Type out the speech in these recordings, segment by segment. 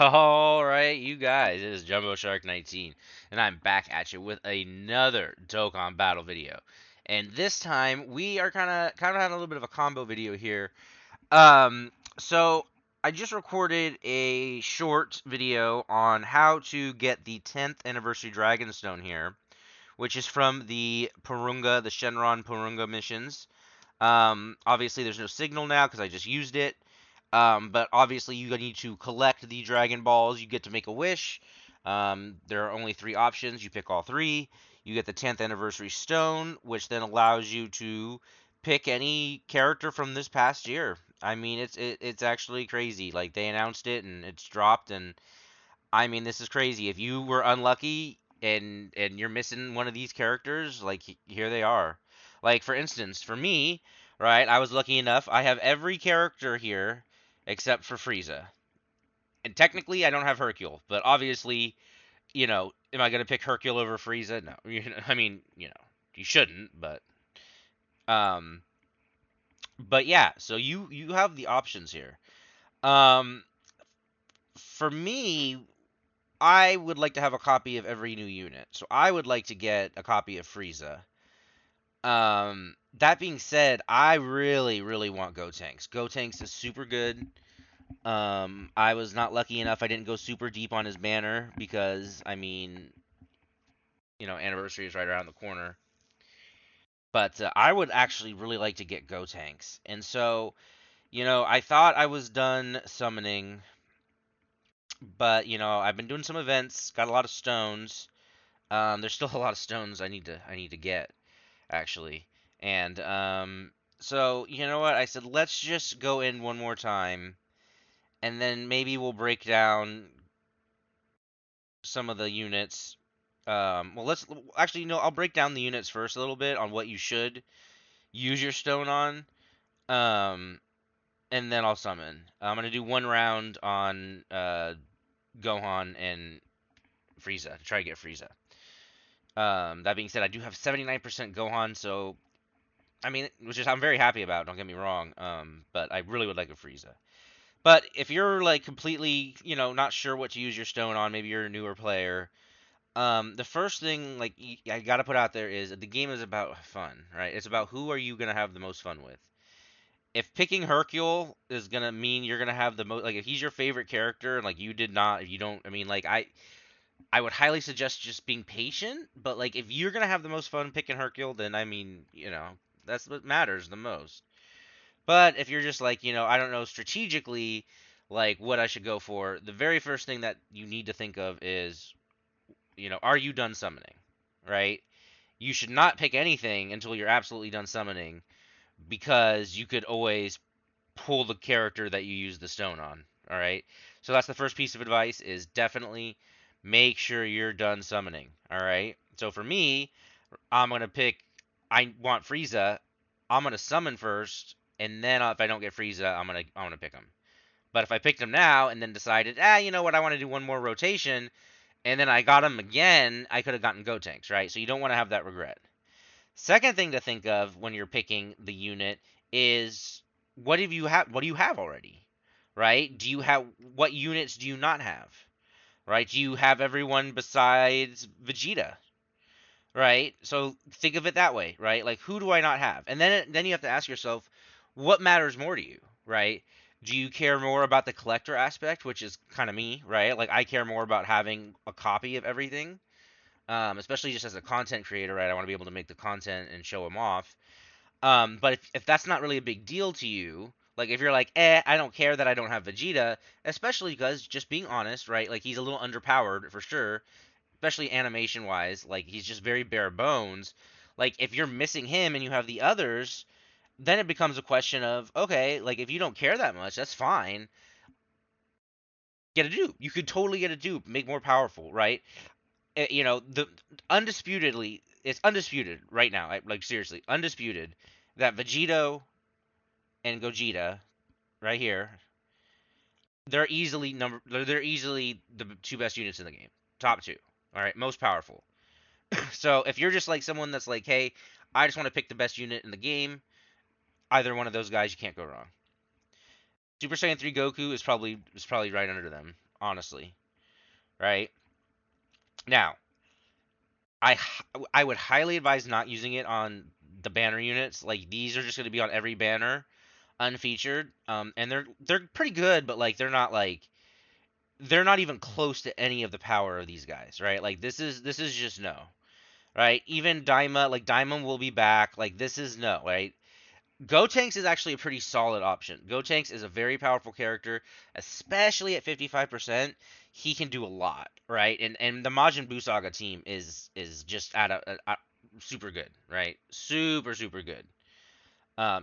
All right, you guys, it is Jumbo Shark 19, and I'm back at you with another Dokkan battle video. And this time we are kind of having a little bit of a combo video here. So I just recorded a short video on how to get the 10th anniversary Dragonstone here, which is from the Shenron Purunga missions. Obviously, there's no signal now because I just used it. But obviously, you need to collect the Dragon Balls. You get to make a wish. There are only three options. You pick all three. You get the 10th anniversary stone, which then allows you to pick any character from this past year. I mean, it's actually crazy. Like they announced it and it's dropped, and I mean, this is crazy. If you were unlucky and you're missing one of these characters, like here they are. Like for instance, for me, right, I was lucky enough. I have every character here except for Frieza. And technically, I don't have Hercule, but obviously, am I gonna pick Hercule over Frieza? No. I mean, you shouldn't, um, but yeah. So you have the options here. Um, for me, I would like to have a copy of every new unit. So I would like to get a copy of Frieza. That being said, I really, really want Gotenks. Gotenks is super good. I was not lucky enough. I didn't go super deep on his banner because, I mean, anniversary is right around the corner. But I would actually really like to get Gotenks. And so, I thought I was done summoning, but I've been doing some events, got a lot of stones. There's still a lot of stones I need to get actually, and so you know what? I said let's just go in one more time, and then maybe we'll break down some of the units. Well, let's actually I'll break down the units first a little bit on what you should use your stone on, um, and then I'll summon. I'm gonna do one round on Gohan and Frieza to try to get Frieza. That being said, I do have 79% Gohan, so I mean, which is I'm very happy about. Don't get me wrong. But I really would like a Frieza. But if you're like completely, not sure what to use your stone on, maybe you're a newer player. The first thing like I gotta put out there is the game is about fun, right? It's about who are you gonna have the most fun with. If picking Hercule is gonna mean you're gonna have the most, like if he's your favorite character and like you did not, if you don't, I mean, like I would highly suggest just being patient. But like if you're gonna have the most fun picking Hercule, then I mean, that's what matters the most. But if you're just like, I don't know strategically like what I should go for, the very first thing that you need to think of is, are you done summoning? Right? You should not pick anything until you're absolutely done summoning because you could always pull the character that you use the stone on. All right? So that's the first piece of advice is definitely make sure you're done summoning. All right? So for me, I'm going to pick I want Frieza. I'm gonna summon first, and then if I don't get Frieza, I'm gonna pick him. But if I picked him now and then decided, you know what, I want to do one more rotation, and then I got him again, I could have gotten Gotenks, right? So you don't want to have that regret. Second thing to think of when you're picking the unit is what have you have? What do you have already, right? Do you have what units do you not have, right? Do you have everyone besides Vegeta? Right? So think of it that way, right? Like who do I not have? And then you have to ask yourself, what matters more to you, right? Do you care more about the collector aspect, which is kind of me, right? Like I care more about having a copy of everything, especially just as a content creator, right? I want to be able to make the content and show them off. But if that's not really a big deal to you, like if you're like, I don't care that I don't have Vegeta, especially because just being honest, right? Like he's a little underpowered for sure, especially animation wise. Like he's just very bare bones. Like if you're missing him and you have the others, then it becomes a question of okay, like if you don't care that much, that's fine. Get a dupe. You could totally get a dupe, make more powerful, right? The undisputedly, it's undisputed right now. Like seriously, undisputed that Vegito and Gogeta right here, they're easily the two best units in the game. Top two. All right, most powerful. So if you're just like someone that's like, hey, I just want to pick the best unit in the game, either one of those guys, you can't go wrong. Super Saiyan 3 Goku is probably right under them. honestly, right? Now, I would highly advise not using it on the banner units. Like these are just going to be on every banner, unfeatured. And they're pretty good, but like they're not even close to any of the power of these guys, right? Like this is just no, right? Even Daima, like Daima will be back. Like this is no, right? Gotenks is actually a pretty solid option. Gotenks is a very powerful character, especially at 55%. He can do a lot, right? And the Majin Buu Saga team is just super good, right? Super super good.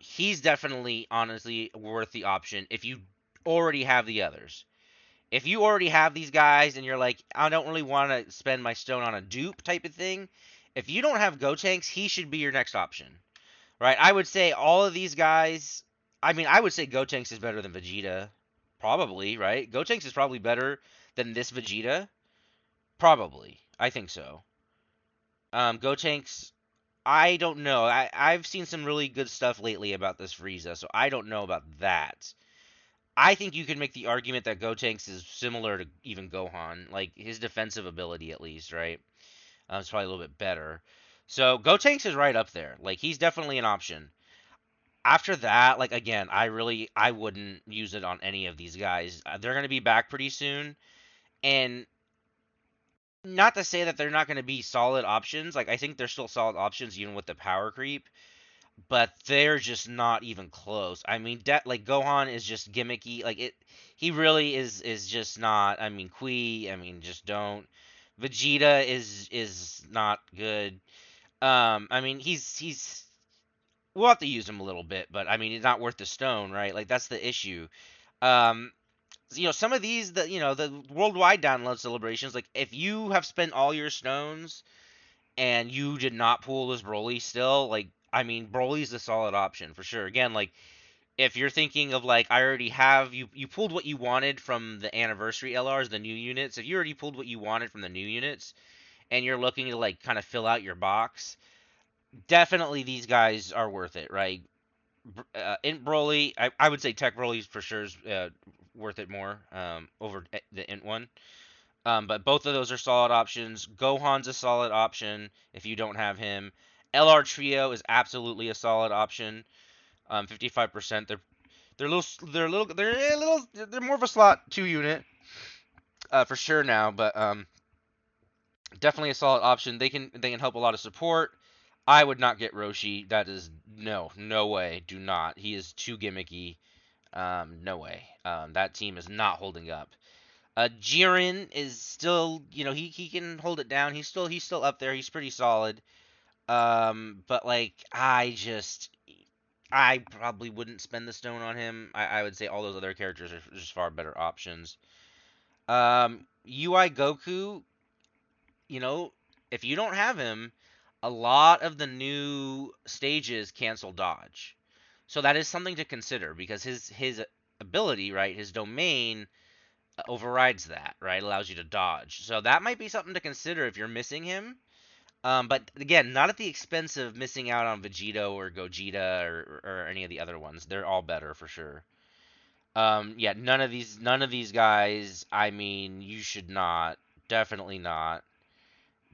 He's definitely honestly worth the option if you already have the others. If you already have these guys and you're like, I don't really want to spend my stone on a dupe type of thing, if you don't have Gotenks, he should be your next option, right? I would say all of these guys. I mean, I would say Gotenks is better than Vegeta, probably, right? Gotenks is probably better than this Vegeta, probably. I think so. Gotenks, I don't know. I've seen some really good stuff lately about this Frieza, so I don't know about that. I think you can make the argument that Gotenks is similar to even Gohan, like his defensive ability at least, right? It's probably a little bit better. So Gotenks is right up there. Like he's definitely an option. After that, like again, I wouldn't use it on any of these guys. They're gonna be back pretty soon, and not to say that they're not gonna be solid options. Like I think they're still solid options even with the power creep, but they're just not even close. I mean, like Gohan is just gimmicky. Like it, he really is just not. I mean, Kui. I mean, just don't. Vegeta is not good. I mean, he's we'll have to use him a little bit, but I mean, he's not worth the stone, right? Like that's the issue. Um, some of these, the worldwide download celebrations, like if you have spent all your stones and you did not pull this Broly still, like I mean, Broly's a solid option for sure. Again, like if you're thinking of like I already have you pulled what you wanted from the anniversary LRs, the new units. If you already pulled what you wanted from the new units and you're looking to like kind of fill out your box, definitely these guys are worth it, right? Int Broly, I would say Tech Broly for sure is worth it more over the Int one. But both of those are solid options. Gohan's a solid option if you don't have him. LR Trio is absolutely a solid option. 55%. They're more of a slot 2 unit for sure now, but definitely a solid option. They can help a lot of support. I would not get Roshi. That is no way. Do not. He is too gimmicky. No way. That team is not holding up. Jiren is still, he can hold it down. He's still up there. He's pretty solid. But like I probably wouldn't spend the stone on him. I would say all those other characters are just far better options. UI Goku, you know, if you don't have him, a lot of the new stages cancel dodge. So that is something to consider because his ability, right, his domain overrides that, right? Allows you to dodge. So that might be something to consider if you're missing him. But again, not at the expense of missing out on Vegito or Gogeta or any of the other ones. They're all better for sure. Yeah, none of these guys. I mean, you should not. Definitely not.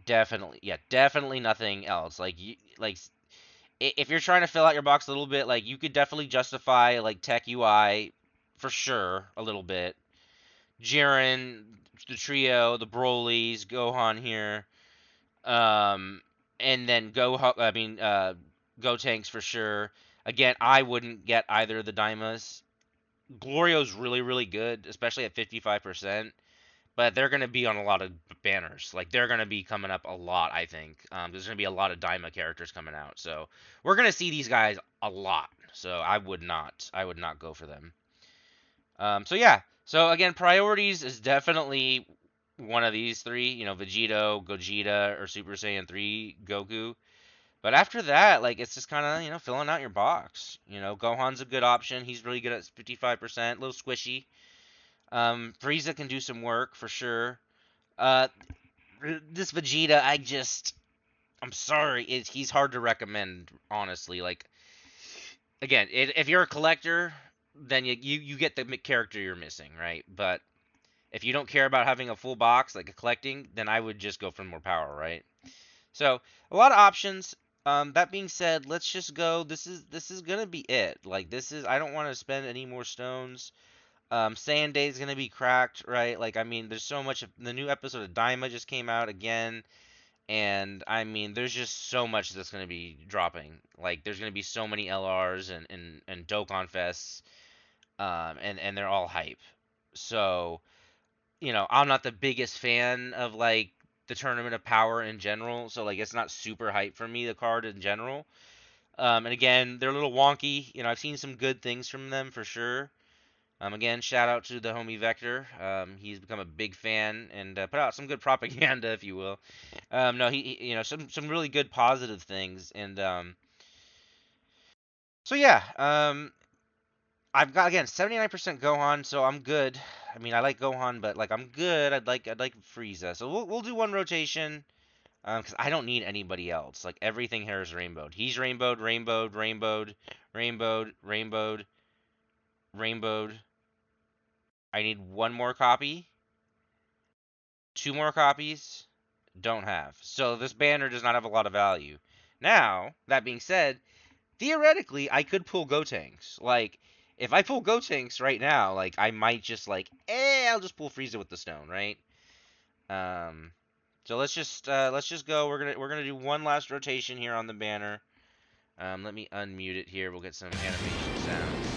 Definitely, yeah, definitely nothing else. Like if you're trying to fill out your box a little bit, like you could definitely justify like Tech UI for sure a little bit. Jiren, the trio, the Brolys, Gohan here, um, and then Gotenks for sure. Again, I wouldn't get either of the Daimas. Glorio's really really good, especially at 55%. But they're going to be on a lot of banners. Like they're going to be coming up a lot, I think. There's going to be a lot of Daima characters coming out, so we're going to see these guys a lot. So I would not go for them. So yeah. So again, priorities is definitely one of these three. Vegito, Gogeta, or Super Saiyan 3 Goku. But after that, like it's just kind of filling out your box. Gohan's a good option. He's really good at 55%, a little squishy. Frieza can do some work for sure. Uh, this Vegeta, I'm sorry, he's hard to recommend, honestly. Like, again, if you're a collector, then you get the character you're missing, right? But If you don't care about having a full box, like a collecting, then I would just go for more power, right? So a lot of options. That being said, let's just go. This is gonna be it. Like this is. I don't want to spend any more stones. Sand Day is gonna be cracked, right? Like I mean, there's so much. The new episode of Daima just came out again, and I mean, there's just so much that's gonna be dropping. Like there's gonna be so many LRs and Dokkan Fests, and they're all hype. So I'm not the biggest fan of like the Tournament of Power in general, so like it's not super hype for me, the card in general. And again, they're a little wonky. I've seen some good things from them for sure. Again, shout out to the homie Vector. He's become a big fan and put out some good propaganda, if you will. No, some really good positive things, and so yeah. I've got again 79% Gohan, so I'm good. I mean, I like Gohan, but like I'm good. I'd like Frieza. So we'll do one rotation, because I don't need anybody else. Like everything here is rainbowed. He's rainbowed, rainbowed, rainbowed, rainbowed, rainbowed, rainbowed. I need one more copy, two more copies. Don't have. So this banner does not have a lot of value. Now, that being said, theoretically, I could pull Gotenks. Like, if I pull Gotenks right now, like, I might just, like, I'll just pull Frieza with the stone, right? Um, so let's just go. We're gonna do one last rotation here on the banner. Let me unmute it here. We'll get some animation sounds.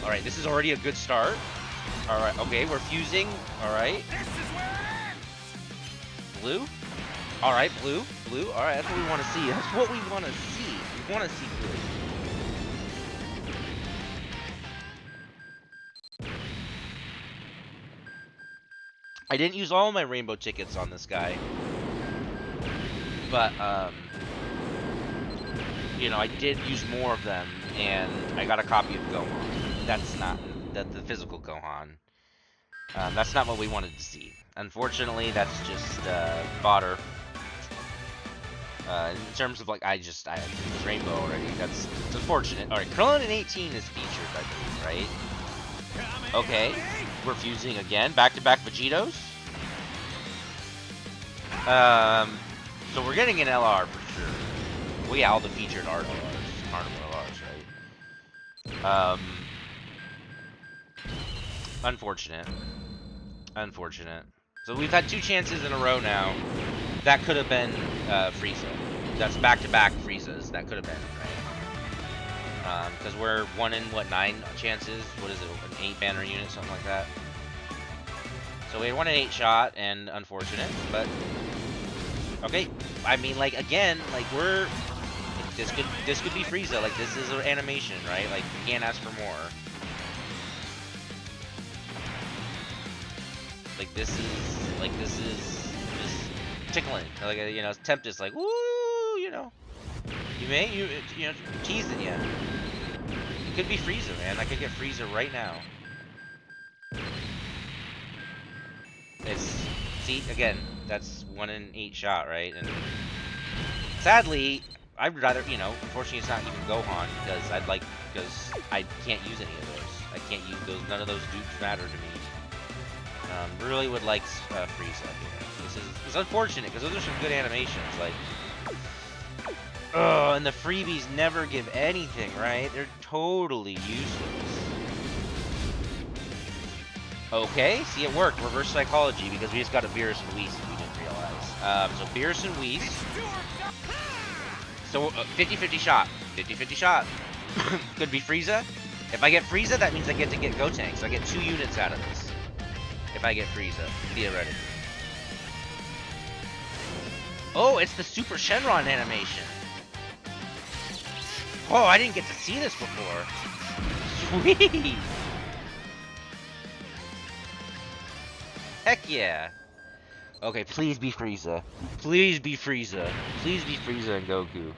All right, this is already a good start. All right, okay, we're fusing. All right, blue. All right, blue, blue. All right, that's what we want to see. That's what we want to see. We want to see blue. I didn't use all my rainbow tickets on this guy, but I did use more of them, and I got a copy of Gohan. That's not the physical Gohan. That's not what we wanted to see. Unfortunately, that's just fodder. In terms of like, I was rainbow already. It's unfortunate. All right, Krillin in 18 is featured, I believe, right? Okay, we're fusing again, back-to-back Vegetos. So we're getting an LR for sure. Well, yeah, all the featured art LRs, carnival LRs, right? Unfortunate. Unfortunate. So we've had two chances in a row now. That could have been Frieza. That's back-to-back Friezas. That could have been, right? Because we're 1 in, 9 chances? What is it, an 8 banner unit, something like that? So we had 1 in 8 shot, and unfortunate, but... Okay, I mean, like, again, like, this could be Frieza. Like, this is an animation, right? Like, you can't ask for more. Like, this is just tickling. Like, Tempest, like, woo, teasing you. It could be Frieza, man. I could get Frieza right now. See, again, that's 1 in 8 shot, right? And sadly, I'd rather, unfortunately it's not even Gohan, because I can't use any of those. I can't use those, none of those dupes matter to me. Really would like Frieza here. It's unfortunate, because those are some good animations, like... Oh, and the freebies never give anything, right? They're totally useless. Okay, see, it worked. Reverse psychology, because we just got a Beerus and Whis we didn't realize. So Beerus and Whis. So 50-50 shot. 50-50 shot. Could be Frieza. If I get Frieza, that means I get to get Gotenks. So I get 2 units out of this. If I get Frieza, theoretically. Oh, it's the Super Shenron animation. Oh, I didn't get to see this before. Sweet. Heck yeah. Okay, please be Frieza. Please be Frieza. Please be Frieza and Goku.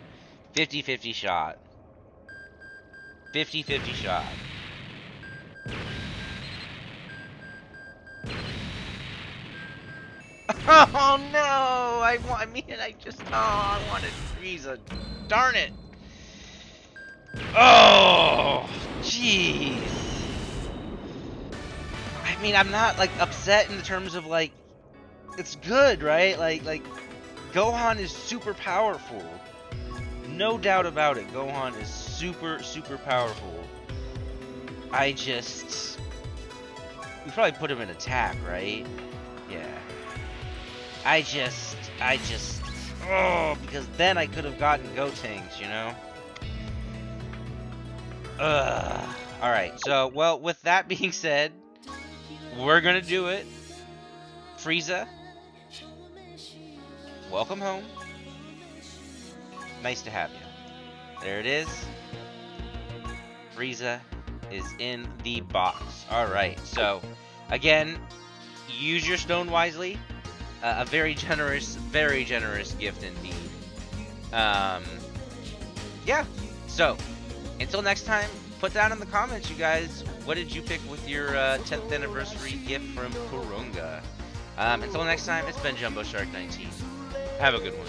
50-50 shot. 50-50 shot. Oh no! I wanted Frieza. Darn it! Oh, jeez. I mean, I'm not like upset in the terms of like it's good, right? Like Gohan is super powerful. No doubt about it. Gohan is super powerful. I just we probably put him in attack, right? Yeah. I just oh, because then I could have gotten Gotenks, you know? Ugh. Alright, so, well, with that being said, we're gonna do it. Frieza, welcome home. Nice to have you. There it is. Frieza is in the box. Alright, so, again, use your stone wisely. A very generous gift indeed. Yeah, so, until next time, put down in the comments, you guys, what did you pick with your 10th anniversary gift from Kurunga? Until next time, it's been Jumbo Shark 19. Have a good one.